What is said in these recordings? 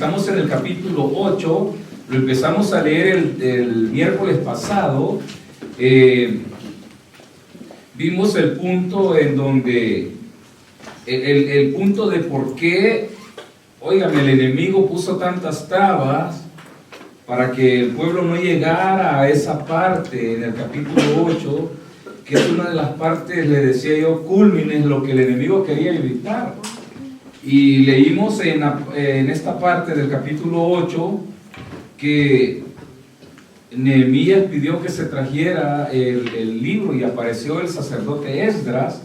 estamos en el capítulo 8, lo empezamos a leer el miércoles pasado. Vimos el punto en donde, el punto de por qué, óigame, el enemigo puso tantas trabas para que el pueblo no llegara a esa parte en el capítulo 8, que es una de las partes, le decía yo, cúlmines, lo que el enemigo quería evitar. Y leímos en esta parte del capítulo 8 que Nehemías pidió que se trajera el libro y apareció el sacerdote Esdras.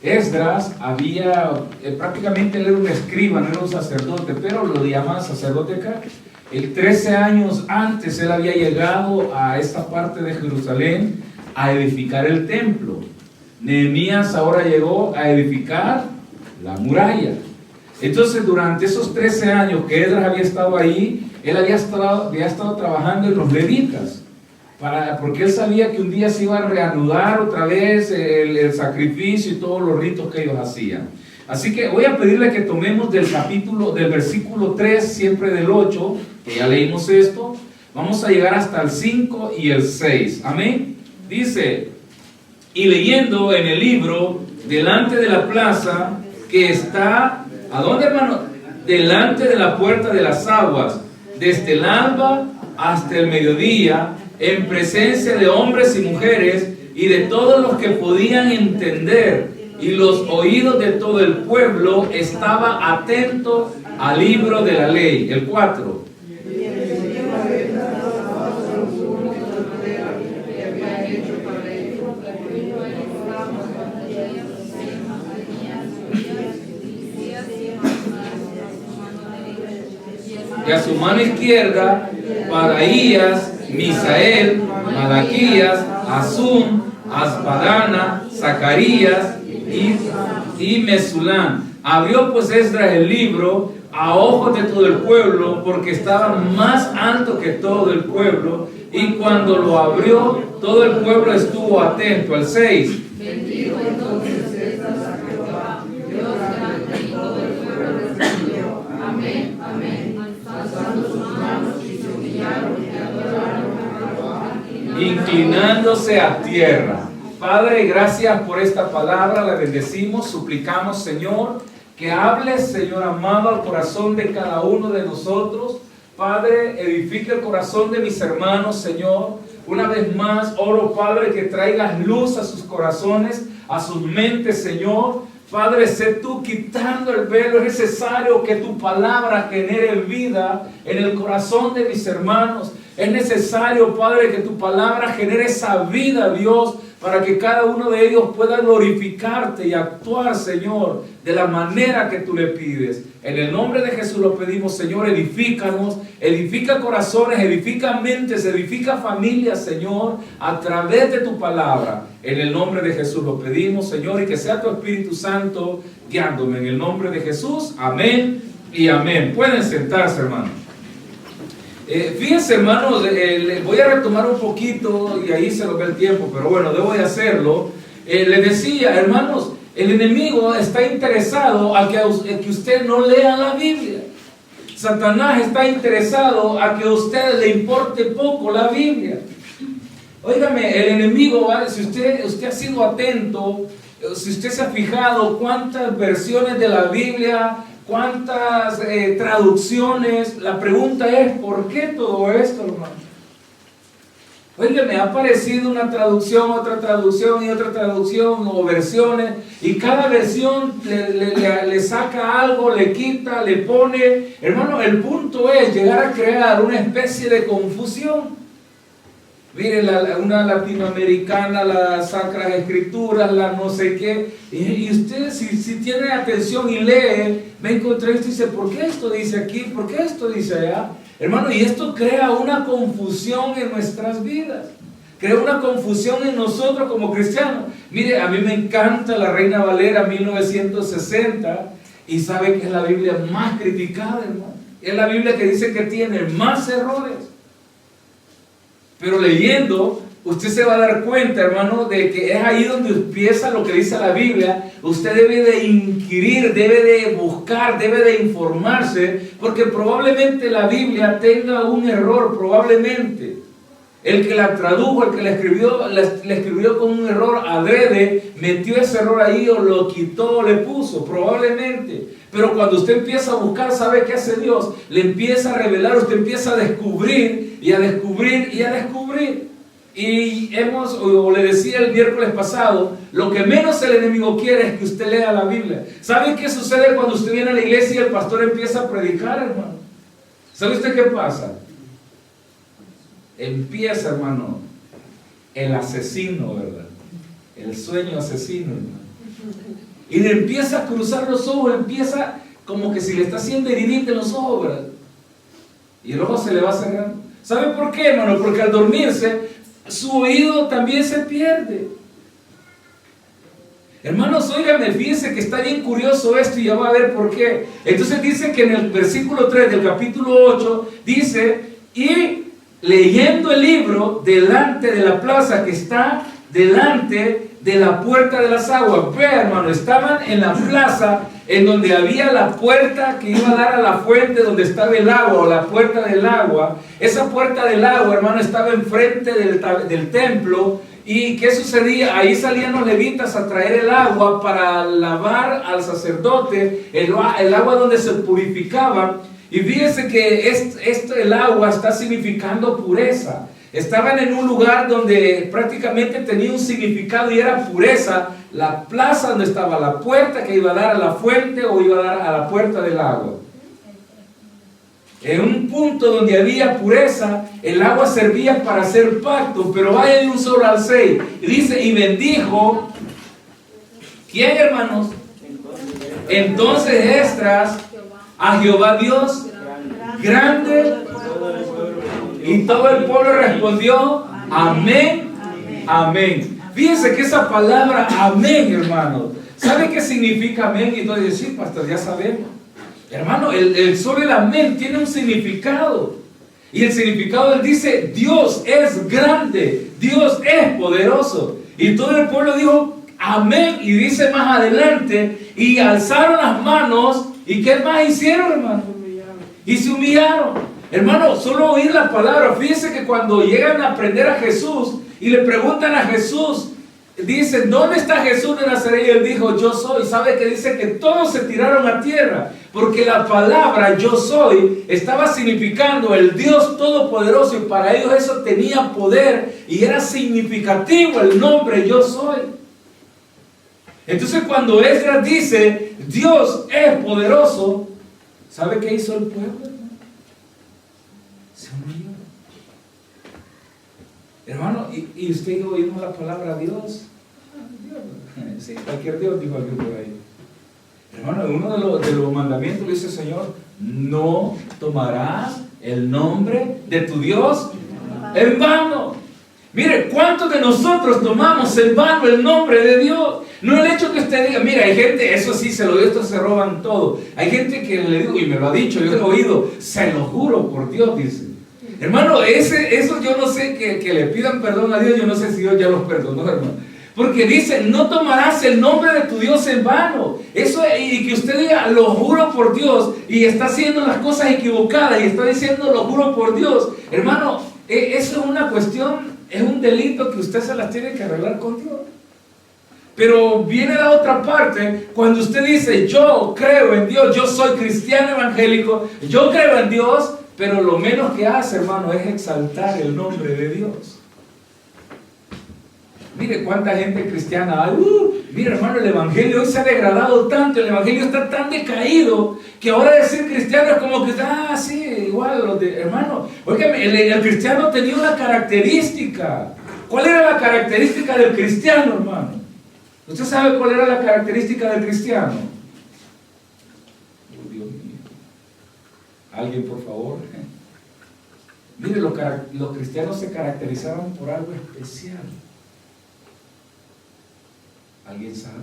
Esdras había, prácticamente él era un escriba, no era un sacerdote, pero lo llamaban sacerdote acá. 13 años antes él había llegado a esta parte de Jerusalén a edificar el templo. Nehemías ahora llegó a edificar la muralla. Entonces, durante esos 13 años que Esdras había estado ahí, él había estado trabajando en los levitas, porque él sabía que un día se iba a reanudar otra vez el sacrificio y todos los ritos que ellos hacían. Así que voy a pedirle que tomemos del versículo 3, siempre del 8, que ya leímos esto, vamos a llegar hasta el 5 y el 6. Amén. Dice, y leyendo en el libro, delante de la plaza que está, ¿a dónde, hermano? Delante de la puerta de las aguas, desde el alba hasta el mediodía, en presencia de hombres y mujeres y de todos los que podían entender, y los oídos de todo el pueblo estaba atento al libro de la ley. El 4. Y a su mano izquierda, Paraías, Misael, Malaquías, Azum, Asbadana, Zacarías y Mesulán. Abrió pues Esdras el libro a ojos de todo el pueblo, porque estaba más alto que todo el pueblo, y cuando lo abrió, todo el pueblo estuvo atento. Al 6. Bendijo entonces Esdras a Jehová, Dios grande, y todo el pueblo respondió, amén, amén, alzando sus manos y se humillaron y adoraron a Jehová, inclinándose a tierra. Padre, gracias por esta palabra, la bendecimos, suplicamos, Señor, que hables, Señor amado, al corazón de cada uno de nosotros. Padre, edifica el corazón de mis hermanos, Señor. Una vez más, oro, Padre, que traigas luz a sus corazones, a sus mentes, Señor. Padre, sé tú quitando el velo. Es necesario que tu palabra genere vida en el corazón de mis hermanos. Es necesario, Padre, que tu palabra genere esa vida, Dios, para que cada uno de ellos pueda glorificarte y actuar, Señor, de la manera que tú le pides. En el nombre de Jesús lo pedimos, Señor, edifícanos, edifica corazones, edifica mentes, edifica familias, Señor, a través de tu palabra. En el nombre de Jesús lo pedimos, Señor, y que sea tu Espíritu Santo guiándome. En el nombre de Jesús, amén y amén. Pueden sentarse, hermanos. Fíjense, hermanos, voy a retomar un poquito y ahí se nos ve el tiempo, pero bueno, debo de hacerlo. Les decía, hermanos, el enemigo está interesado a que usted no lea la Biblia. Satanás está interesado a que a usted le importe poco la Biblia. Óigame, el enemigo, ¿vale? Si usted ha sido atento, si usted se ha fijado cuántas versiones de la Biblia, cuántas traducciones, la pregunta es, ¿por qué todo esto, hermano? Oiga, me ha aparecido una traducción, otra traducción y otra traducción o versiones, y cada versión le saca algo, le quita, le pone. Hermano, el punto es llegar a crear una especie de confusión. Miren, una latinoamericana, las Sacras Escrituras, la no sé qué, y usted si tiene atención y lee, va a encontrar esto y dice, ¿por qué esto dice aquí? ¿Por qué esto dice allá? Hermano, y esto crea una confusión en nuestras vidas, crea una confusión en nosotros como cristianos. Mire, a mí me encanta la Reina Valera 1960, y sabe que es la Biblia más criticada, hermano. Es la Biblia que dice que tiene más errores. Pero leyendo usted se va a dar cuenta, hermano, de que es ahí donde empieza lo que dice la Biblia. Usted debe de inquirir, debe de buscar, debe de informarse, porque probablemente la Biblia tenga un error, probablemente. El que la tradujo, el que la escribió con un error adrede, metió ese error ahí o lo quitó o le puso, probablemente. Pero cuando usted empieza a buscar, ¿sabe qué hace Dios? Le empieza a revelar, usted empieza a descubrir y a descubrir y a descubrir. Y le decía el miércoles pasado, lo que menos el enemigo quiere es que usted lea la Biblia. ¿Sabe qué sucede cuando usted viene a la iglesia y el pastor empieza a predicar, hermano? ¿Sabe usted qué pasa? Empieza, hermano, el asesino, ¿verdad? El sueño asesino, hermano. Y le empieza a cruzar los ojos, empieza como que si le está haciendo heridita en los ojos, ¿verdad? Y el ojo se le va cerrando. ¿Sabe por qué, hermano? Porque al dormirse, su oído también se pierde. Hermanos, óigame, fíjense que está bien curioso esto y ya va a ver por qué. Entonces dice que en el versículo 3 del capítulo 8, dice, y leyendo el libro delante de la plaza que está delante de la puerta de las aguas. Vea, hermano, estaban en la plaza en donde había la puerta que iba a dar a la fuente donde estaba el agua, o la puerta del agua. Esa puerta del agua, hermano, estaba enfrente del templo. ¿Y qué sucedía? Ahí salían los levitas a traer el agua para lavar al sacerdote, el agua donde se purificaba. Y fíjense que el agua está significando pureza. Estaban en un lugar donde prácticamente tenía un significado y era pureza. La plaza donde estaba la puerta que iba a dar a la fuente o iba a dar a la puerta del agua. En un punto donde había pureza, el agua servía para hacer pacto. Pero vaya de un solo al 6. Y dice, y bendijo. ¿Quién, hermanos? Entonces Esdras a Jehová Dios grande, y todo el pueblo respondió amén, amén. Fíjense que esa palabra amén, hermano, ¿sabe qué significa amén? Y entonces sí, pastor, ya sabemos, hermano, solo el amén tiene un significado. Y el significado él dice, Dios es grande, Dios es poderoso. Y todo el pueblo dijo amén. Y dice más adelante, y alzaron las manos. ¿Y qué más hicieron, hermano? Y se humillaron. Hermano, solo oír la palabra. Fíjense que cuando llegan a aprender a Jesús y le preguntan a Jesús, dicen, ¿dónde está Jesús de Nazaret? Y él dijo, yo soy. ¿Sabe que dice? Que todos se tiraron a tierra, porque la palabra yo soy estaba significando el Dios Todopoderoso, y para ellos eso tenía poder y era significativo el nombre yo soy. Entonces cuando Esdras dice Dios es poderoso, ¿sabe qué hizo el pueblo, hermano? Se humilló. Hermano, y usted oímos la palabra Dios. Sí, cualquier Dios, dijo alguien por ahí. Hermano, uno de los mandamientos dice el Señor, no tomarás el nombre de tu Dios en vano. Mire, ¿cuántos de nosotros tomamos en vano el nombre de Dios? No el hecho que usted diga, mira, hay gente, eso sí, se lo digo, estos se roban todo. Hay gente que le digo, y me lo ha dicho, yo lo he oído, se lo juro por Dios, dice. Hermano, eso yo no sé, que le pidan perdón a Dios, yo no sé si Dios ya los perdonó, hermano. Porque dice, no tomarás el nombre de tu Dios en vano. Eso, y que usted diga, lo juro por Dios, y está haciendo las cosas equivocadas, y está diciendo, lo juro por Dios. Hermano, eso es una cuestión, es un delito que usted se las tiene que arreglar con Dios. Pero viene la otra parte, cuando usted dice, yo creo en Dios, yo soy cristiano evangélico, yo creo en Dios, pero lo menos que hace, hermano, es exaltar el nombre de Dios. Mire cuánta gente cristiana hay. Mire, hermano, el evangelio hoy se ha degradado tanto, el evangelio está tan decaído, que ahora decir cristiano es como que, sí, igual los de, hermano, oígame, el cristiano tenía una característica. ¿Cuál era la característica del cristiano, hermano? ¿Usted sabe cuál era la característica del cristiano? Oh, Dios mío. ¿Alguien, por favor? Mire, los cristianos se caracterizaban por algo especial. ¿Alguien sabe?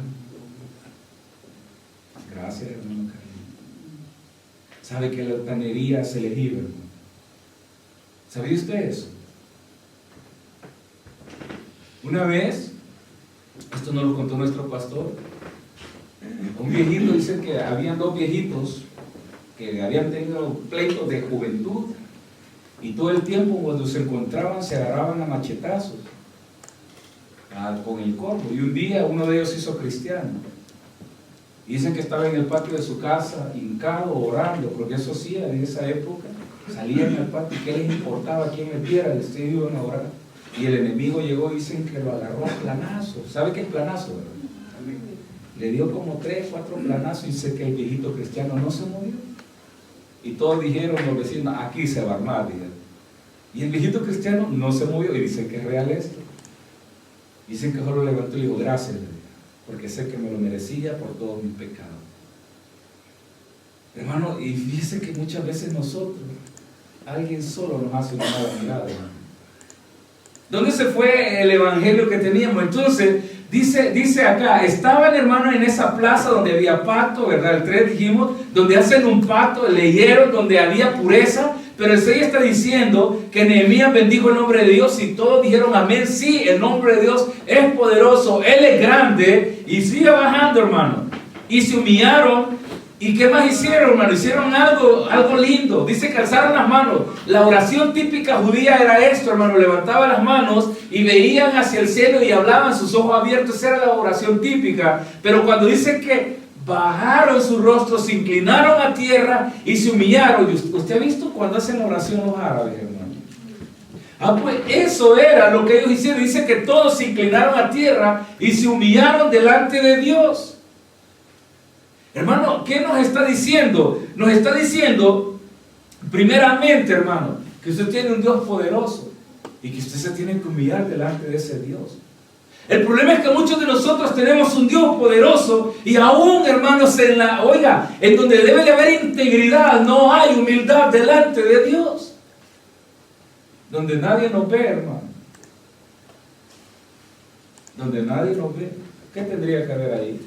Gracias, hermano Carlos. ¿Sabe que la altanería se les iba, hermano? ¿Sabía usted eso? Una vez, esto nos lo contó nuestro pastor, un viejito, dice que habían dos viejitos que habían tenido pleitos de juventud y todo el tiempo cuando se encontraban se agarraban a machetazos con el corvo, y un día uno de ellos se hizo cristiano. Dicen que estaba en el patio de su casa, hincado, orando, porque eso sí, en esa época, salían al patio y qué les importaba quién me viera, les iban a orar. Y el enemigo llegó, dicen que lo agarró a planazo. ¿Sabe qué es planazo, verdad? Le dio como 3, 4 planazos y dice que el viejito cristiano no se movió. Y todos dijeron, los vecinos, aquí se va a armar, dijeron. Y el viejito cristiano no se movió, y dicen que es real esto. Dicen que solo levantó y le dijo, gracias, porque sé que me lo merecía por todos mis pecados. Hermano, y fíjese que muchas veces nosotros, alguien solo nos hace una mala mirada, hermano. ¿Dónde se fue el evangelio que teníamos? Entonces, dice acá, estaban, hermanos, en esa plaza donde había pacto, ¿verdad? El 3 dijimos, donde hacen un pacto, leyeron, donde había pureza, pero el 6 está diciendo que Nehemías bendijo el nombre de Dios y todos dijeron amén. Sí, el nombre de Dios es poderoso, Él es grande, y sigue bajando, hermano. Y se humillaron. ¿Y qué más hicieron, hermano? Hicieron algo lindo. Dice que alzaron las manos. La oración típica judía era esto, hermano. Levantaban las manos y veían hacia el cielo y hablaban, sus ojos abiertos. Esa era la oración típica. Pero cuando dice que bajaron sus rostros, se inclinaron a tierra y se humillaron. ¿Usted ha visto cuando hacen la oración los árabes, hermano? Pues eso era lo que ellos hicieron. Dice que todos se inclinaron a tierra y se humillaron delante de Dios. Hermano, ¿qué nos está diciendo? Nos está diciendo, primeramente, hermano, que usted tiene un Dios poderoso y que usted se tiene que humillar delante de ese Dios. El problema es que muchos de nosotros tenemos un Dios poderoso y aún, hermanos, en donde debe de haber integridad, no hay humildad delante de Dios. Donde nadie nos ve, hermano. Donde nadie nos ve. ¿Qué tendría que haber ahí?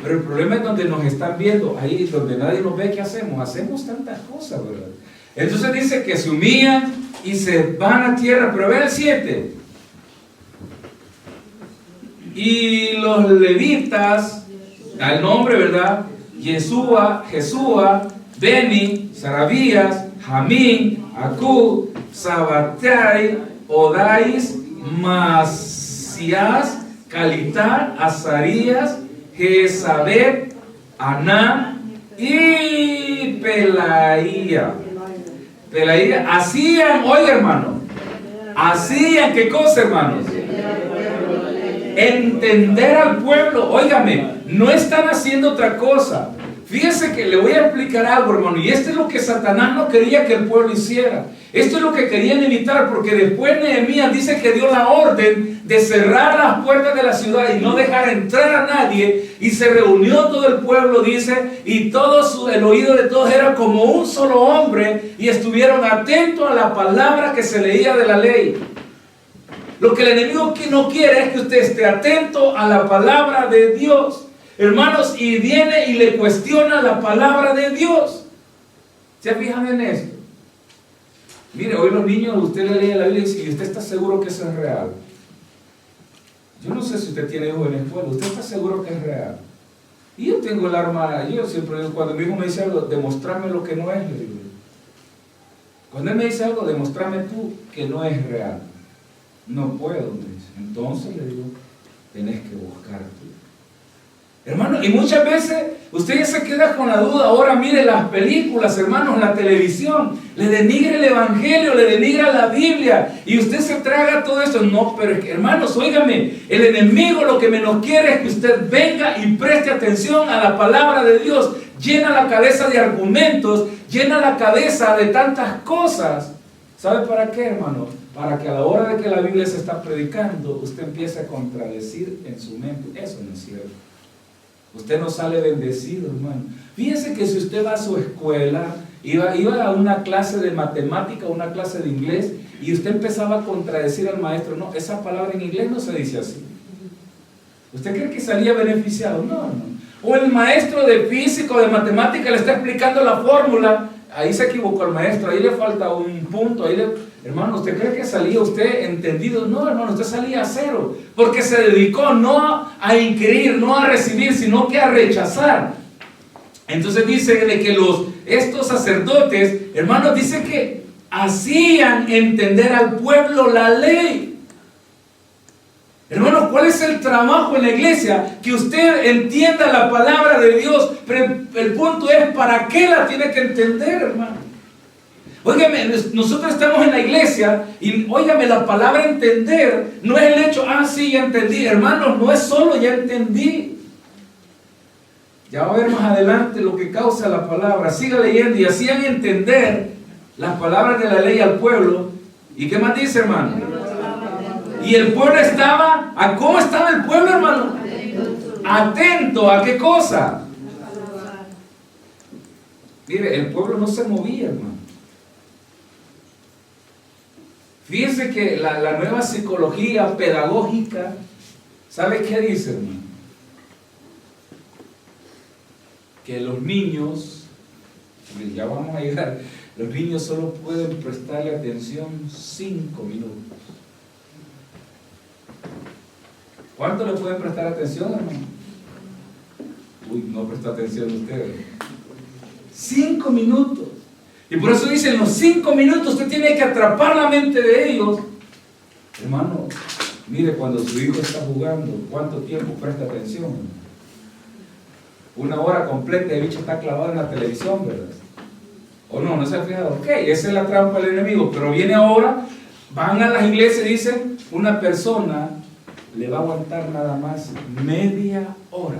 Pero el problema es donde nos están viendo, ahí donde nadie nos ve. ¿Qué hacemos? Hacemos tantas cosas, ¿verdad? Entonces dice que se humillan y se van a tierra. Pero ve el 7. Y los levitas, da el nombre, ¿verdad? Jesúa, Beni, Sarabías, Jamín, Acú, Sabatai, Odais, Masías, Calitá, Azarías, Jezabel, Aná y Pelaía. Hacían, oiga, hermano, hacían, ¿qué cosa, hermanos? Entender al pueblo. Óigame, no están haciendo otra cosa. Fíjese que le voy a explicar algo, hermano, y esto es lo que Satanás no quería que el pueblo hiciera. Esto es lo que querían evitar, porque después Nehemías dice que dio la orden de cerrar las puertas de la ciudad y no dejar entrar a nadie, y se reunió todo el pueblo, dice, y el oído de todos era como un solo hombre, y estuvieron atentos a la palabra que se leía de la ley. Lo que el enemigo no quiere es que usted esté atento a la palabra de Dios, hermanos, y viene y le cuestiona la palabra de Dios. ¿Se fijan en esto? Mire, hoy los niños, usted le lee la Biblia y dice, ¿y usted está seguro que eso es real? Yo no sé si usted tiene hijos en la escuela, ¿usted está seguro que es real? Y yo tengo el arma, yo siempre digo, cuando mi hijo me dice algo, demostrame lo que no es, le digo. Cuando él me dice algo, demostrame tú que no es real. No puedo, me dice. Entonces le digo, tenés que buscar tú. Hermano, y muchas veces usted ya se queda con la duda. Ahora mire las películas, hermanos, la televisión, le denigra el evangelio, le denigra la Biblia, y usted se traga todo eso. No, pero hermanos, óigame, el enemigo lo que menos quiere es que usted venga y preste atención a la palabra de Dios. Llena la cabeza de argumentos, llena la cabeza de tantas cosas. ¿Sabe para qué, hermano? Para que a la hora de que la Biblia se está predicando, usted empiece a contradecir en su mente. Eso no es cierto. Usted no sale bendecido, hermano. Fíjese que si usted va a su escuela, iba a una clase de matemática, una clase de inglés, y usted empezaba a contradecir al maestro, no, esa palabra en inglés no se dice así. ¿Usted cree que salía beneficiado? No, no. O el maestro de física o de matemática le está explicando la fórmula, ahí se equivocó el maestro, ahí le falta un punto, hermano, ¿usted cree que salía usted entendido? No, hermano, usted salía a cero, porque se dedicó no a inquirir, no a recibir, sino que a rechazar. Entonces dice de que estos sacerdotes, hermanos, dice que hacían entender al pueblo la ley. Hermanos, ¿cuál es el trabajo en la iglesia? Que usted entienda la palabra de Dios, pero el punto es ¿para qué la tiene que entender, hermano? Óigame, nosotros estamos en la iglesia y óigame, la palabra entender no es el hecho, sí, ya entendí, hermanos, no es solo ya entendí. Ya va a ver más adelante lo que causa la palabra. Siga leyendo. Y hacían entender las palabras de la ley al pueblo. ¿Y qué más dice, hermano? Y el pueblo estaba, ¿cómo estaba el pueblo, hermano? Atento, ¿a qué cosa? Mire, el pueblo no se movía, hermano. Fíjense que la nueva psicología pedagógica, ¿sabe qué dice, hermano? Que los niños, ya vamos a llegar, los niños solo pueden prestarle atención 5 minutos. ¿Cuánto le pueden prestar atención, hermano? Uy, no presta atención usted. 5 minutos. Y por eso dicen, los 5 minutos usted tiene que atrapar la mente de ellos. Hermano, mire, cuando su hijo está jugando, ¿cuánto tiempo presta atención? 1 hora completa, el bicho está clavado en la televisión, ¿verdad? ¿O no? ¿No se ha fijado? Ok, esa es la trampa del enemigo. Pero viene ahora, van a las iglesias y dicen, una persona le va a aguantar nada más media hora.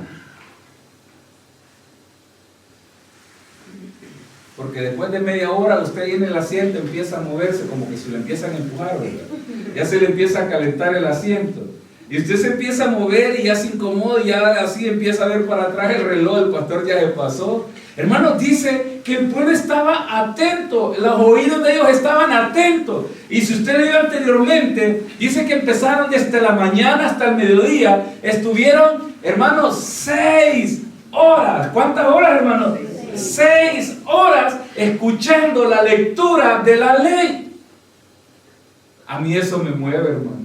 Porque después de media hora usted ahí en el asiento empieza a moverse como que se le empiezan a empujar, ¿verdad? Ya se le empieza a calentar el asiento. Y usted se empieza a mover y ya se incomoda y ya así empieza a ver para atrás el reloj, el pastor ya se pasó. Hermanos, dice que el pueblo estaba atento, los oídos de ellos estaban atentos. Y si usted leyó anteriormente, dice que empezaron desde la mañana hasta el mediodía, estuvieron, hermanos, 6 horas. ¿Cuántas horas, hermanos? 6 horas escuchando la lectura de la ley. A mí eso me mueve, hermano.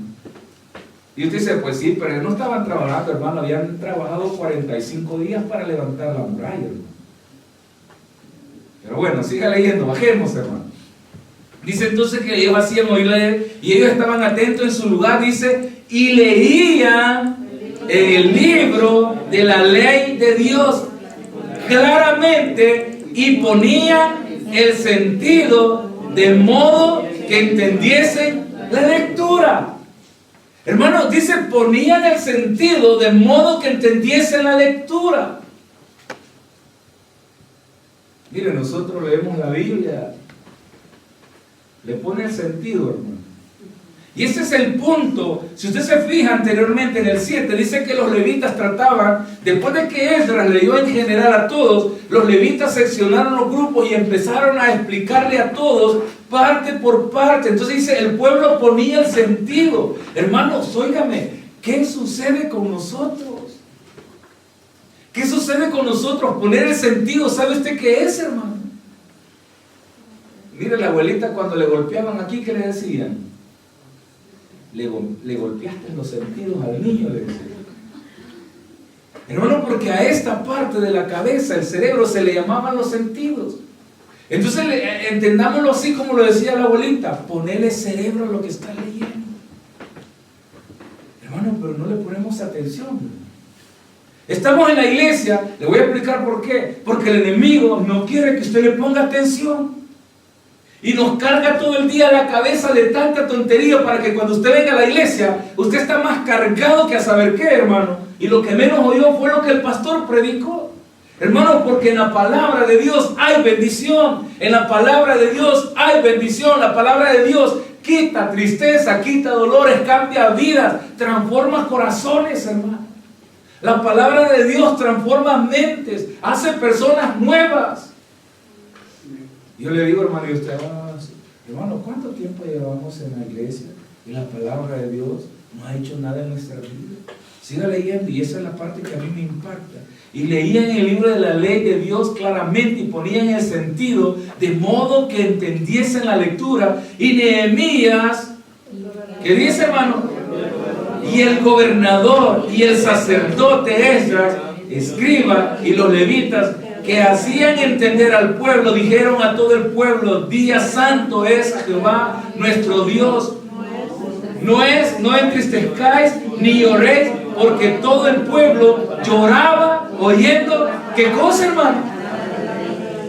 Y usted dice, pues sí, pero no estaban trabajando, hermano, habían trabajado 45 días para levantar la muralla, hermano. Pero bueno, siga leyendo, bajemos, hermano. Dice entonces que ellos hacían oír leer y ellos estaban atentos en su lugar, dice, y leían el libro de la ley de Dios claramente y ponían el sentido de modo que entendiesen la lectura. Hermanos, dice, ponían el sentido de modo que entendiesen la lectura. Mire, nosotros leemos la Biblia, le pone el sentido, hermano. Y ese es el punto. Si usted se fija anteriormente en el 7, dice que los levitas trataban, después de que Esdras leyó en general a todos, los levitas seccionaron los grupos y empezaron a explicarle a todos parte por parte. Entonces dice, el pueblo ponía el sentido. Hermanos, óigame, ¿qué sucede con nosotros? ¿Qué sucede con nosotros? Poner el sentido, ¿sabe usted qué es, hermano? Mire, la abuelita cuando le golpeaban aquí, ¿qué le decían? Le golpeaste los sentidos al niño, le decían. Hermano, porque a esta parte de la cabeza, el cerebro, se le llamaban los sentidos. Entonces, entendámoslo así como lo decía la abuelita, ponerle cerebro a lo que está leyendo. Hermano, pero no le ponemos atención. Estamos en la iglesia, le voy a explicar por qué. Porque el enemigo no quiere que usted le ponga atención. Y nos carga todo el día la cabeza de tanta tontería para que cuando usted venga a la iglesia, usted está más cargado que a saber qué, hermano. Y lo que menos oyó fue lo que el pastor predicó. Hermano, porque en la palabra de Dios hay bendición. En la palabra de Dios hay bendición. La palabra de Dios quita tristeza, quita dolores, cambia vidas, transforma corazones, hermano. La palabra de Dios transforma mentes, hace personas nuevas. Yo le digo, hermano, y usted, hermano, ¿cuánto tiempo llevamos en la iglesia? Y la palabra de Dios no ha hecho nada en nuestra vida. Siga leyendo, y esa es la parte que a mí me impacta. y leían el libro de la ley de Dios claramente y ponían el sentido de modo que entendiesen la lectura. Y Nehemías, ¿qué dice, hermano? Y el gobernador y el sacerdote Esdras, escriba, y los levitas, que hacían entender al pueblo, dijeron a todo el pueblo: día santo es Jehová nuestro Dios. No entristezcáis ni lloréis, porque todo el pueblo lloraba oyendo. ¿Qué cosa, hermano?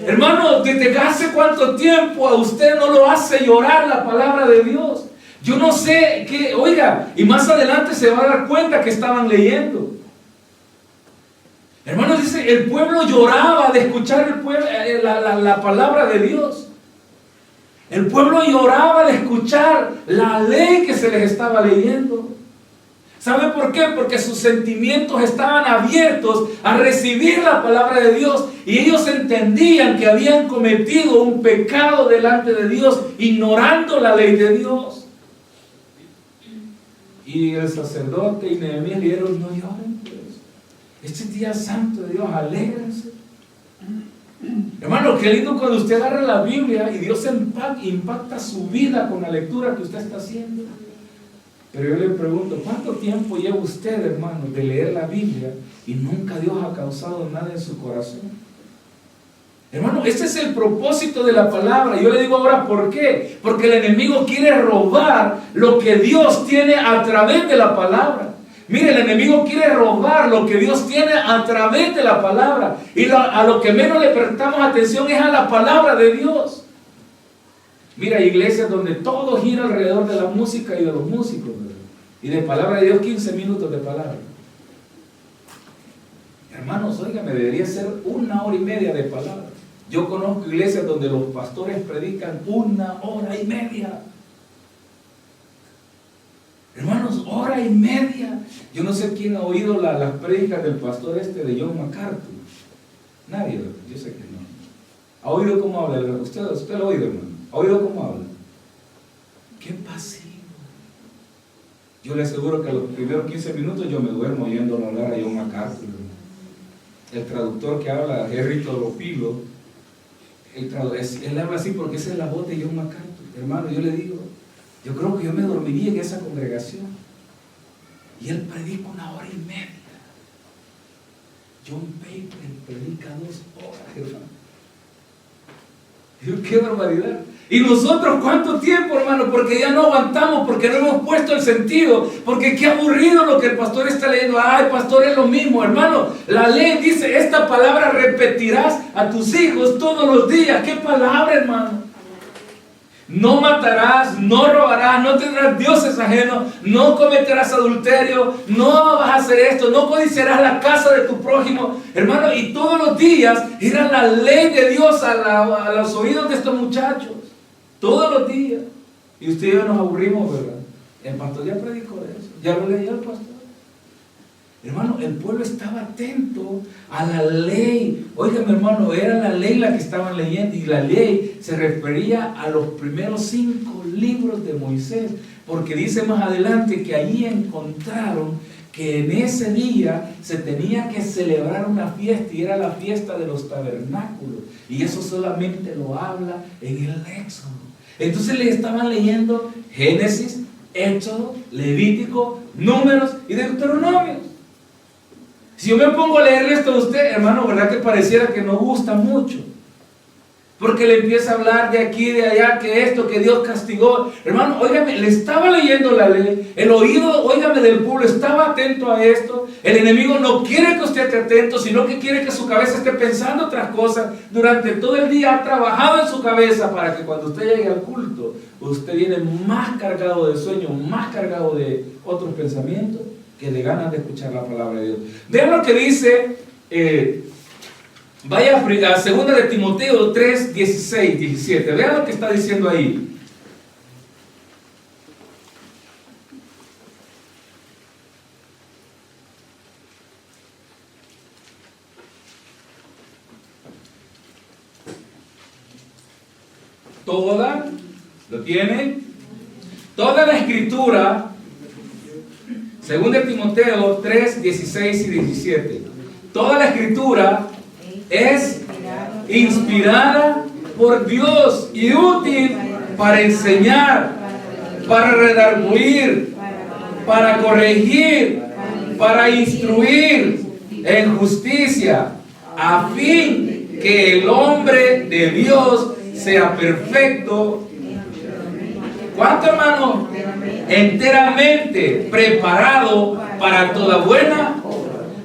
Hermano, ¿desde hace cuánto tiempo a usted no lo hace llorar la palabra de Dios? Yo no sé qué, oiga, y más adelante se va a dar cuenta que estaban leyendo. Hermano, dice, el pueblo lloraba de escuchar la palabra de Dios. El pueblo lloraba de escuchar la ley que se les estaba leyendo. ¿Sabe por qué? Porque sus sentimientos estaban abiertos a recibir la palabra de Dios, y ellos entendían que habían cometido un pecado delante de Dios, ignorando la ley de Dios. Y el sacerdote y Nehemías dijeron: no lloren, pues. Este día santo de Dios, alégrense. Hermano, qué lindo cuando usted agarra la Biblia y Dios impacta su vida con la lectura que usted está haciendo. Pero yo le pregunto, ¿cuánto tiempo lleva usted, hermano, de leer la Biblia y nunca Dios ha causado nada en su corazón? Hermano, ese es el propósito de la palabra. Yo le digo ahora, ¿por qué? Porque el enemigo quiere robar lo que Dios tiene a través de la palabra. Mire, el enemigo quiere robar lo que Dios tiene a través de la palabra. Y a lo que menos le prestamos atención es a la palabra de Dios. Mira, hay iglesias donde todo gira alrededor de la música y de los músicos, ¿verdad? Y de palabra de Dios, 15 minutos de palabra. Hermanos, oígame, debería ser 1 hora y media de palabra. Yo conozco iglesias donde los pastores predican 1 hora y media. Hermanos, 1 hora y media. Yo no sé quién ha oído las prédicas del pastor de John MacArthur. Nadie, yo sé que no. ¿Ha oído cómo habla? Usted lo ha oído, hermano. ¿Ha oído cómo habla? Qué pasivo. Yo le aseguro que a los primeros 15 minutos yo me duermo oyéndolo hablar a John MacArthur. El traductor que habla, Henry Toropilo, él habla así porque esa es la voz de John MacArthur. Hermano, yo le digo, yo creo que yo me dormiría en esa congregación. Y él predica 1 hora y media. John Piper predica 2 horas, hermano. ¡Qué barbaridad! Y nosotros, ¿cuánto tiempo, hermano? Porque ya no aguantamos, porque no hemos puesto el sentido, porque qué aburrido lo que el pastor está leyendo. Ay, pastor, es lo mismo, hermano. La ley dice, esta palabra repetirás a tus hijos todos los días. ¿Qué palabra, hermano? No matarás, no robarás, no tendrás dioses ajenos, no cometerás adulterio, no vas a hacer esto, no codiciarás la casa de tu prójimo. Hermano, y todos los días era la ley de Dios a los oídos de estos muchachos. Todos los días. Y usted y yo nos aburrimos, ¿verdad? El pastor ya predicó de eso, ya lo leía el pastor. Hermano, el pueblo estaba atento a la ley. Óigame, hermano, era la ley la que estaban leyendo, y la ley se refería a los primeros 5 libros de Moisés, porque dice más adelante que allí encontraron que en ese día se tenía que celebrar una fiesta, y era la fiesta de los tabernáculos, y eso solamente lo habla en el Éxodo. Entonces le estaban leyendo Génesis, Éxodo, Levítico, Números y Deuteronomio. Si yo me pongo a leerle esto a usted, hermano, ¿verdad que pareciera que no gusta mucho? Porque le empieza a hablar de aquí, de allá, que esto, que Dios castigó. Hermano, óigame, le estaba leyendo la ley. El oído, óigame, del pueblo estaba atento a esto. El enemigo no quiere que usted esté atento, sino que quiere que su cabeza esté pensando otras cosas. Durante todo el día ha trabajado en su cabeza para que cuando usted llegue al culto, usted viene más cargado de sueño, más cargado de otros pensamientos, que de ganas de escuchar la palabra de Dios. Vean lo que dice, vaya a 2 de Timoteo 3, 16, 17. Vean lo que está diciendo ahí. Toda, ¿lo tienen? Toda la escritura, 2 de Timoteo 3, 16 y 17. Toda la escritura es inspirada por Dios y útil para enseñar, para redarguir, para corregir, para instruir en justicia, a fin que el hombre de Dios sea perfecto. ¿Cuánto, hermano? Enteramente preparado para toda buena.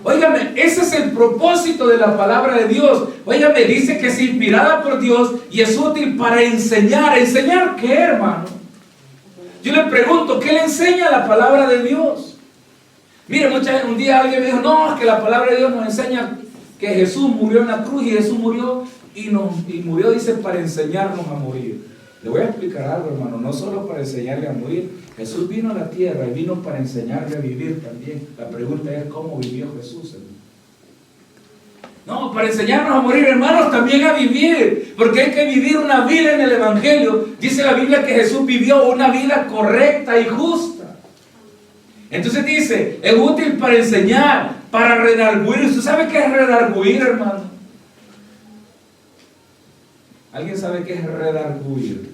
Óigame, ese es el propósito de la palabra de Dios. Óigame, dice que es inspirada por Dios y es útil para enseñar. ¿Enseñar qué, hermano? Yo le pregunto, ¿qué le enseña la palabra de Dios? Mire, un día alguien me dijo, no, es que la palabra de Dios nos enseña que Jesús murió en la cruz y Jesús murió y murió, dice, para enseñarnos a morir. Le voy a explicar algo, hermano, no solo para enseñarle a morir. Jesús vino a la tierra y vino para enseñarle a vivir también. La pregunta es, ¿cómo vivió Jesús, hermano? No, para enseñarnos a morir, hermanos, también a vivir, porque hay que vivir una vida en el Evangelio. Dice la Biblia que Jesús vivió una vida correcta y justa. Entonces dice, es útil para enseñar, para redarguir. ¿Usted sabe qué es redarguir, hermano? ¿Alguien sabe qué es redarguir?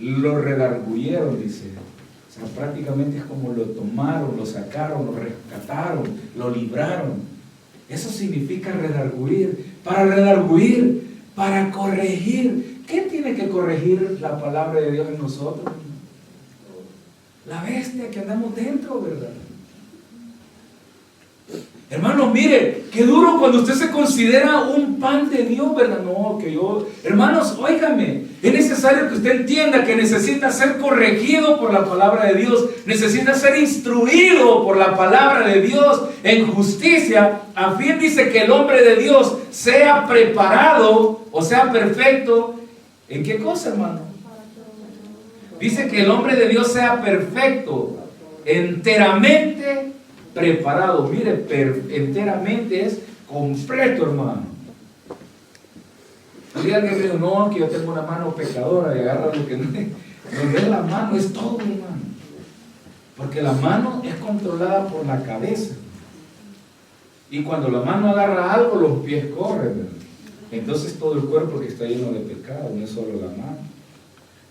Lo redarguyeron, dice. O sea, prácticamente es como lo tomaron, lo sacaron, lo rescataron, lo libraron. Eso significa redarguir. Para redarguir, para corregir. ¿Qué tiene que corregir la palabra de Dios en nosotros? La bestia que andamos dentro, ¿verdad? Hermanos, mire, qué duro cuando usted se considera un pan de Dios, ¿verdad? No, que yo... Hermanos, óigame, es necesario que usted entienda que necesita ser corregido por la palabra de Dios, necesita ser instruido por la palabra de Dios en justicia, a fin, dice, que el hombre de Dios sea preparado, o sea, perfecto. ¿En qué cosa, hermano? Dice que el hombre de Dios sea perfecto, enteramente preparado. Mire, enteramente es completo, hermano. Y alguien me dijo, no, que yo tengo una mano pecadora y agarra lo que no es la mano, es todo, hermano. Porque la mano es controlada por la cabeza. Y cuando la mano agarra algo, los pies corren, ¿verdad? Entonces todo el cuerpo que está lleno de pecado, no es solo la mano.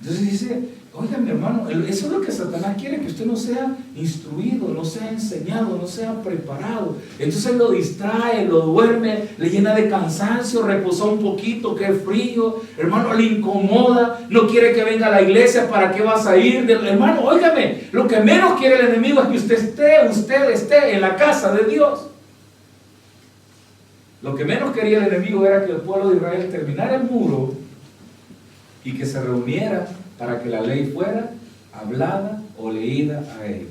Entonces dice, oigan, mi hermano, eso es lo que Satanás quiere, que usted no sea instruido, no sea enseñado, no sea preparado. Entonces lo distrae, lo duerme, le llena de cansancio, reposa un poquito, que es frío, hermano, le incomoda, no quiere que venga a la iglesia. ¿Para qué vas a ir? Hermano, óigame, lo que menos quiere el enemigo es que usted esté en la casa de Dios. Lo que menos quería el enemigo era que el pueblo de Israel terminara el muro y que se reuniera para que la ley fuera hablada o leída a él.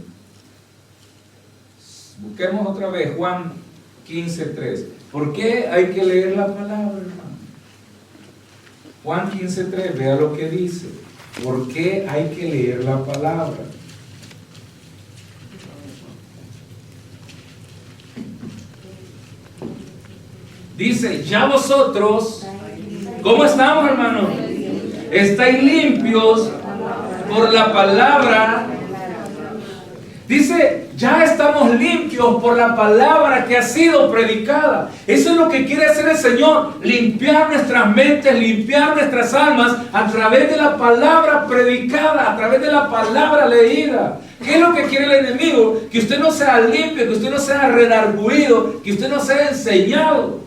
Busquemos otra vez Juan 15:3. ¿Por qué hay que leer la palabra, hermano? Juan 15:3, vea lo que dice. ¿Por qué hay que leer la palabra? Dice, ya vosotros, ¿cómo estamos, hermano? Estáis limpios por la palabra. Dice, ya estamos limpios por la palabra que ha sido predicada. Eso es lo que quiere hacer el Señor, limpiar nuestras mentes, limpiar nuestras almas a través de la palabra predicada, a través de la palabra leída. ¿Qué es lo que quiere el enemigo? Que usted no sea limpio, que usted no sea redarguido, que usted no sea enseñado.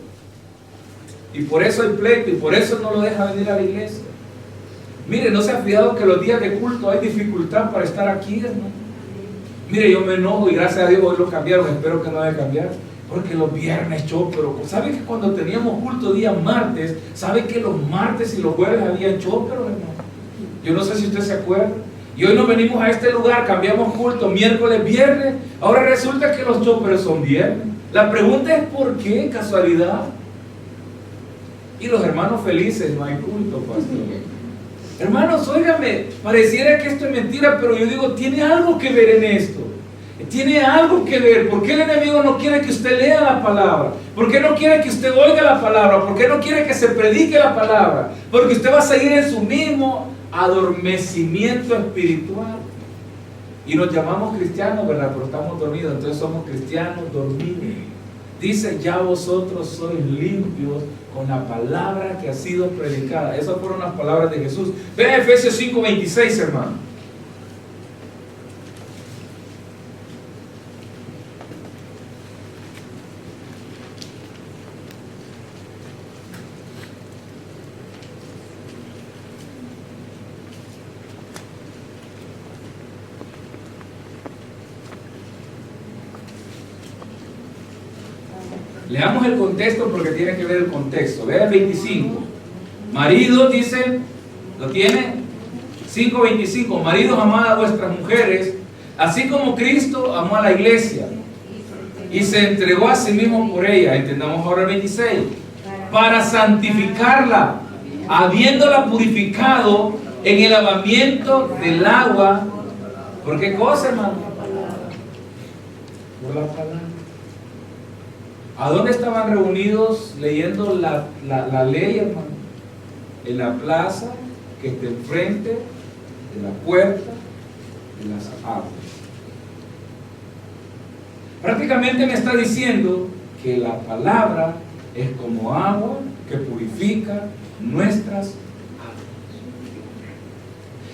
Y por eso hay pleito, y por eso no lo deja venir a la iglesia. Mire, ¿no se ha fijado que los días de culto hay dificultad para estar aquí, hermano? Mire, yo me enojo y gracias a Dios hoy lo cambiaron, espero que no haya cambiado. Porque los viernes pero ¿sabe que cuando teníamos culto día martes, sabe que los martes y los jueves había chóperos, hermano? Yo no sé si usted se acuerda. Y hoy nos venimos a este lugar, cambiamos culto miércoles, viernes. Ahora resulta que los chóperos son viernes. La pregunta es ¿por qué? ¿Casualidad? Y los hermanos felices, no hay culto, pastor. Hermanos, óigame, pareciera que esto es mentira, pero yo digo, tiene algo que ver en esto. Tiene algo que ver. ¿Por qué el enemigo no quiere que usted lea la palabra? ¿Por qué no quiere que usted oiga la palabra? ¿Por qué no quiere que se predique la palabra? Porque usted va a seguir en su mismo adormecimiento espiritual. Y nos llamamos cristianos, ¿verdad? Pero estamos dormidos, entonces somos cristianos dormidos. Dice, ya vosotros sois limpios con la palabra que ha sido predicada. Esas fueron las palabras de Jesús. Ve Efesios 5:26, hermano. Leamos el contexto porque tiene que ver el contexto. Vea el 25. Maridos, dice, ¿lo tiene? 5:25. Maridos, amad a vuestras mujeres, así como Cristo amó a la iglesia y se entregó a sí mismo por ella. Entendamos ahora el 26. Para santificarla, habiéndola purificado en el lavamiento del agua. ¿Por qué cosa, hermano? Por la palabra. ¿A dónde estaban reunidos leyendo la ley, hermano? En la plaza que está enfrente de la puerta de las aguas. Prácticamente me está diciendo que la palabra es como agua que purifica nuestras almas.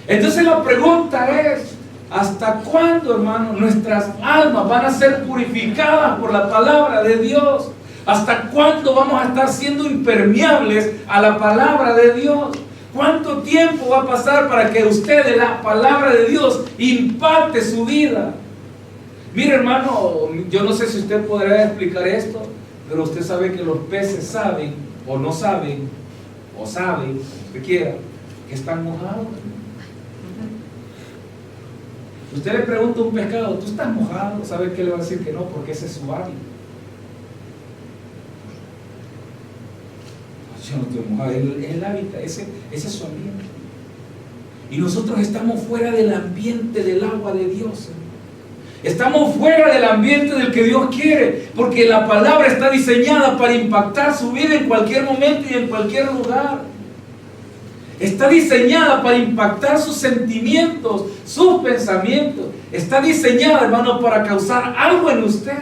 Entonces la pregunta es, ¿hasta cuándo, hermano, nuestras almas van a ser purificadas por la palabra de Dios? ¿Hasta cuándo vamos a estar siendo impermeables a la palabra de Dios? ¿Cuánto tiempo va a pasar para que usted de la palabra de Dios impacte su vida? Mire, hermano, yo no sé si usted podrá explicar esto, pero usted sabe que los peces saben, o no saben, o saben, lo que quiera, que están mojados. Usted le pregunta a un pescado, ¿tú estás mojado? ¿Sabe qué le va a decir que no? Porque ese es su hábito. Yo no estoy mojado, él habita, ese es su ambiente. Y nosotros estamos fuera del ambiente del agua de Dios. Estamos fuera del ambiente del que Dios quiere, porque la palabra está diseñada para impactar su vida en cualquier momento y en cualquier lugar. Está diseñada para impactar sus sentimientos, sus pensamientos. Está diseñada, hermano, para causar algo en usted.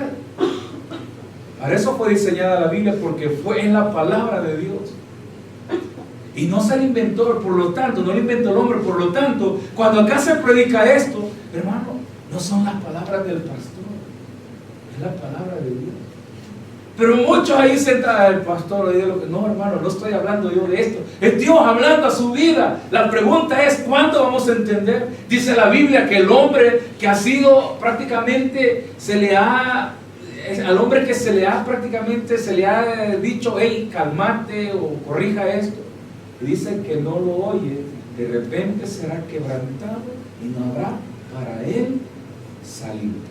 Para eso fue diseñada la Biblia, porque fue en la palabra de Dios. Y no se la inventó, por lo tanto, no lo inventó el hombre, por lo tanto, cuando acá se predica esto, hermano, no son las palabras del pastor, es la palabra de Dios. Pero muchos ahí sentan el pastor, no, hermano, no estoy hablando yo de esto, es Dios hablando a su vida. La pregunta es, ¿cuándo vamos a entender? Dice la Biblia que el hombre que ha sido prácticamente, al hombre que se le ha dicho, hey, calmate o corrija esto, y dice que no lo oye, de repente será quebrantado y no habrá para él salida.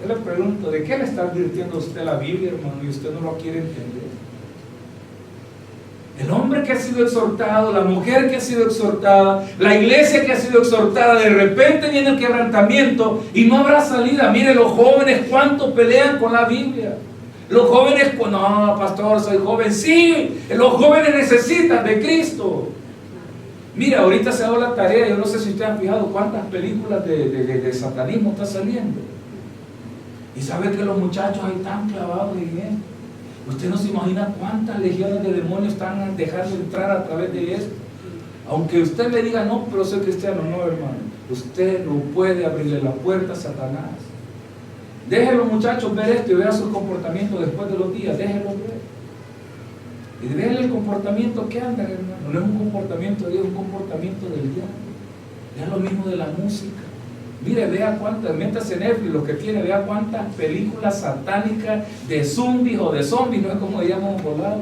Yo le pregunto, ¿de qué le está advirtiendo a usted la Biblia, hermano, y usted no lo quiere entender? El hombre que ha sido exhortado, la mujer que ha sido exhortada, la iglesia que ha sido exhortada, de repente viene el quebrantamiento y no habrá salida. Mire, los jóvenes cuánto pelean con la Biblia. Los jóvenes, no, pastor, soy joven. Sí, los jóvenes necesitan de Cristo. Mira, ahorita se ha dado la tarea, yo no sé si usted ha fijado cuántas películas de satanismo están saliendo. Y sabe que los muchachos ahí están clavados en esto. Usted no se imagina cuántas legiones de demonios están dejando entrar a través de esto. Aunque usted le diga, no, pero soy cristiano, no, hermano. Usted no puede abrirle la puerta a Satanás. Déjenlo, muchachos, ver esto y vea su comportamiento después de los días. Déjenlo ver. Y vean el comportamiento que andan, hermano. No es un comportamiento de Dios, es un comportamiento del diablo. Es lo mismo de la música. Mire, vea cuántas, métase en Netflix, los que tiene, vea cuántas películas satánicas de zombies o de zombies, no es como llamamos volado.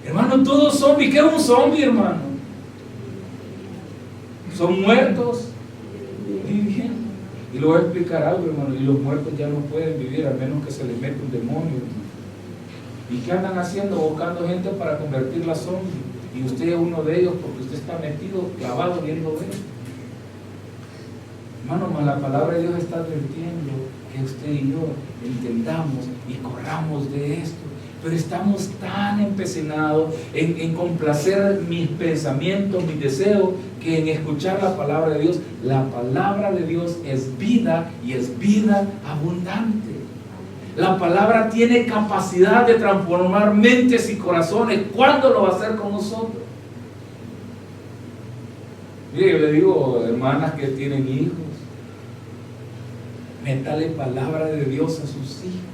Hermano, todo zombie, ¿qué es un zombie, hermano? Son muertos viviendo. Y le voy a explicar algo, hermano, y los muertos ya no pueden vivir, al menos que se les mete un demonio, hermano. ¿Y qué andan haciendo? Buscando gente para convertirla a zombies. Y usted es uno de ellos porque usted está metido, clavado, viendo esto. Hermano, la palabra de Dios está advirtiendo que usted y yo entendamos y corramos de esto. Pero estamos tan empecinados en complacer mis pensamientos, mis deseos, que en escuchar la palabra de Dios. La palabra de Dios es vida y es vida abundante. La palabra tiene capacidad de transformar mentes y corazones. ¿Cuándo lo va a hacer con nosotros? Mire, yo le digo, hermanas que tienen hijos, métale palabra de Dios a sus hijos.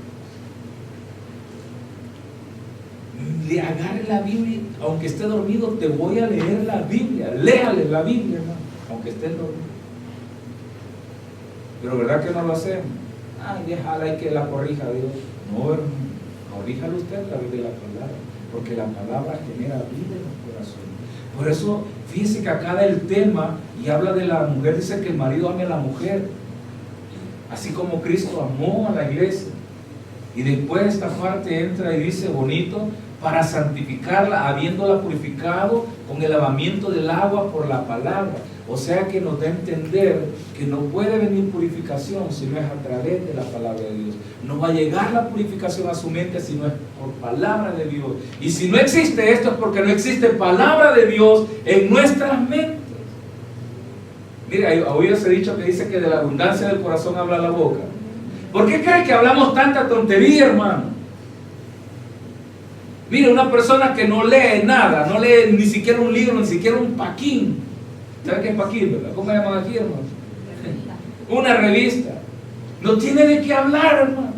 Le agarre la Biblia, aunque esté dormido, te voy a leer la Biblia. Léale la Biblia, hermano, aunque esté dormido. Pero ¿verdad que no lo hacemos? Ay, déjala y que la corrija Dios. No, hermano, corríjalo usted a través de la palabra, porque la palabra genera vida en los corazones. Por eso, fíjense que acá da el tema y habla de la mujer, dice que el marido ame a la mujer, así como Cristo amó a la iglesia. Y después esta parte entra y dice bonito, para santificarla, habiéndola purificado con el lavamiento del agua por la palabra. O sea que nos da a entender que no puede venir purificación si no es a través de la palabra de Dios. No va a llegar la purificación a su mente si no es por palabra de Dios. Y si no existe esto es porque no existe palabra de Dios en nuestras mentes. Mire, hoy os he dicho que dice que de la abundancia del corazón habla la boca. ¿Por qué creen que hablamos tanta tontería, hermano? Mire, una persona que no lee nada, no lee ni siquiera un libro, ni siquiera un paquín. ¿Sabe qué es paquín, verdad? ¿Cómo se llaman aquí, hermano? Una revista. No tiene de qué hablar, hermano.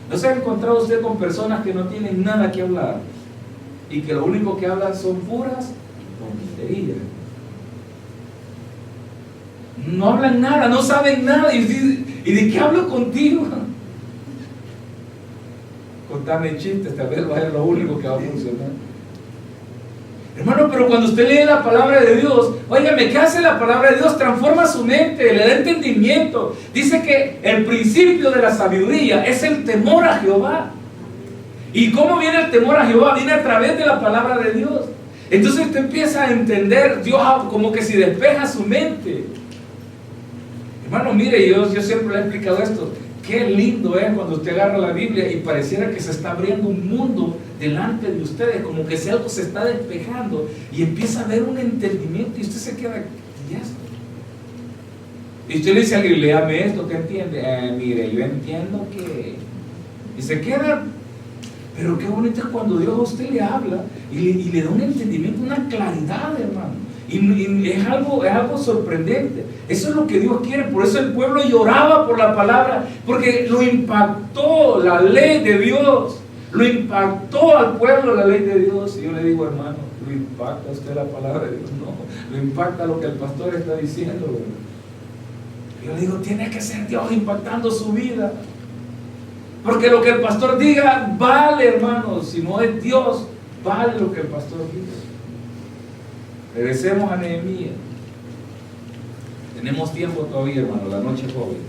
¿No se ha encontrado usted con personas que no tienen nada que hablar? Y que lo único que hablan son puras tonterías. No hablan nada, no saben nada. ¿Y de qué hablo contigo? Contame chistes, tal vez va a ser lo único que va a funcionar. Hermano, pero cuando usted lee la palabra de Dios, óigame, ¿qué hace la palabra de Dios? Transforma su mente, le da entendimiento. Dice que el principio de la sabiduría es el temor a Jehová. ¿Y cómo viene el temor a Jehová? Viene a través de la palabra de Dios. Entonces usted empieza a entender, Dios como que si despeja su mente. Hermano, mire, yo siempre le he explicado esto. Qué lindo es cuando usted agarra la Biblia y pareciera que se está abriendo un mundo delante de ustedes, como que si algo se está despejando y empieza a ver un entendimiento y usted se queda, ¿y esto? Y usted le dice a alguien, léame esto, ¿qué entiende? Mire, yo entiendo que... Y se queda, pero qué bonito es cuando Dios a usted le habla y le da un entendimiento, una claridad, hermano. Y es algo sorprendente. Eso es lo que Dios quiere. Por eso el pueblo lloraba por la palabra, porque lo impactó la ley de Dios. Lo impactó al pueblo la ley de Dios. Y yo le digo, hermano, ¿lo impacta a usted la palabra de Dios? No, lo impacta lo que el pastor está diciendo. Yo le digo, tiene que ser Dios impactando su vida, porque lo que el pastor diga vale, hermano. Si no es Dios, vale lo que el pastor diga. Regresemos a Nehemías. Tenemos tiempo todavía, hermano, la noche es joven.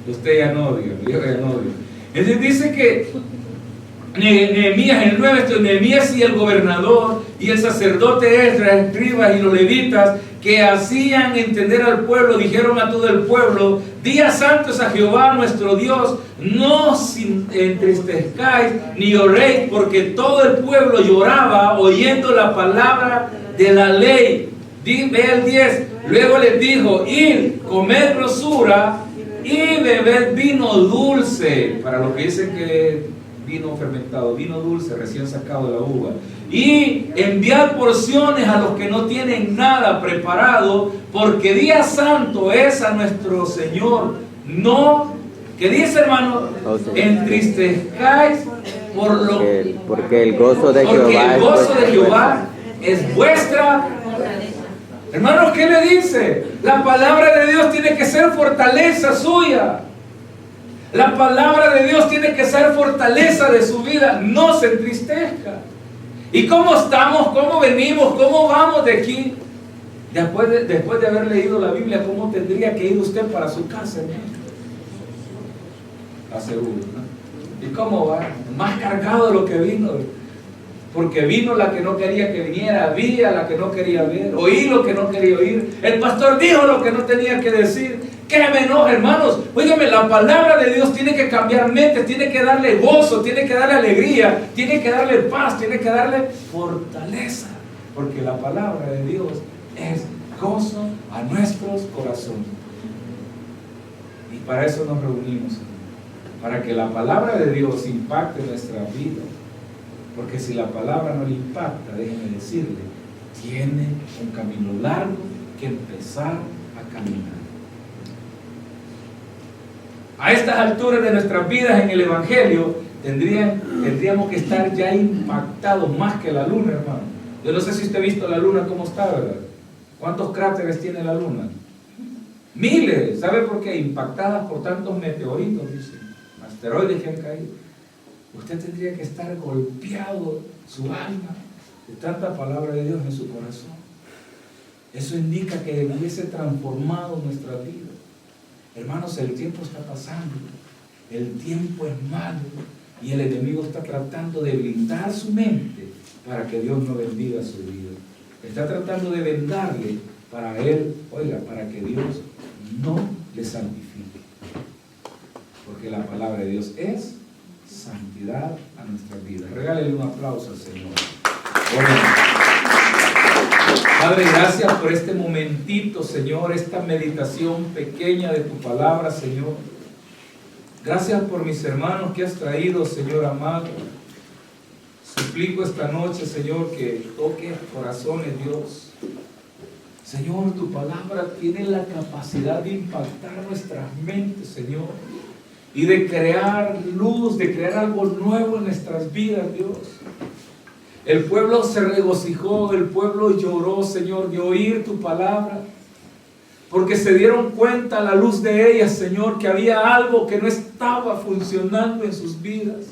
Usted ya no odia, yo ya no odio. Entonces dice que Nehemías, en el 9, Nehemías y el gobernador y el sacerdote Esdras, escribas y los levitas que hacían entender al pueblo, dijeron a todo el pueblo: días santos a Jehová nuestro Dios, no os entristezcáis ni lloréis, porque todo el pueblo lloraba oyendo la palabra de la ley. Ve el 10, luego les dijo: id, comed grosura y bebed vino dulce, para los que dicen que vino fermentado, vino dulce recién sacado de la uva, y enviad porciones a los que no tienen nada preparado, porque día santo es a nuestro Señor. No, ¿qué dice, hermano? Entristezcáis porque el gozo de Jehová es vuestra. Hermanos, ¿qué le dice? La palabra de Dios tiene que ser fortaleza suya. La palabra de Dios tiene que ser fortaleza de su vida. No se entristezca. ¿Y cómo estamos? ¿Cómo venimos? ¿Cómo vamos de aquí? Después de haber leído la Biblia, ¿cómo tendría que ir usted para su casa, hermano? Aseguro, ¿no? ¿Y cómo va? Más cargado de lo que vino. Porque vino la que no quería que viniera, vi a la que no quería ver, oí lo que no quería oír, el pastor dijo lo que no tenía que decir. ¡Qué me enoja, hermanos! Óigame, la palabra de Dios tiene que cambiar mentes, tiene que darle gozo, tiene que darle alegría, tiene que darle paz, tiene que darle fortaleza, porque la palabra de Dios es gozo a nuestros corazones. Y para eso nos reunimos, Señor, para que la palabra de Dios impacte nuestra vida. Porque si la palabra no le impacta, déjeme decirle, tiene un camino largo que empezar a caminar. A estas alturas de nuestras vidas en el Evangelio, tendríamos que estar ya impactados más que la luna, hermano. Yo no sé si usted ha visto la luna cómo está, ¿verdad? ¿Cuántos cráteres tiene la luna? Miles. ¿Sabe por qué? Impactadas por tantos meteoritos, dicen, asteroides que han caído. Usted tendría que estar golpeado su alma de tanta palabra de Dios en su corazón. Eso indica que hubiese transformado nuestra vida. Hermanos, el tiempo está pasando, el tiempo es malo y el enemigo está tratando de blindar su mente para que Dios no bendiga su vida. Está tratando de vendarle para él, oiga, para que Dios no le santifique. Porque la palabra de Dios es santidad a nuestras vidas. Regálele un aplauso al Señor. Padre, gracias por este momentito, Señor, esta meditación pequeña de tu palabra, Señor. Gracias por mis hermanos que has traído, Señor amado. Suplico esta noche, Señor, que toques corazones, Dios. Señor, tu palabra tiene la capacidad de impactar nuestras mentes, Señor, y de crear luz, de crear algo nuevo en nuestras vidas, Dios. El pueblo se regocijó, el pueblo lloró, Señor, de oír tu palabra, porque se dieron cuenta a la luz de ella, Señor, que había algo que no estaba funcionando en sus vidas.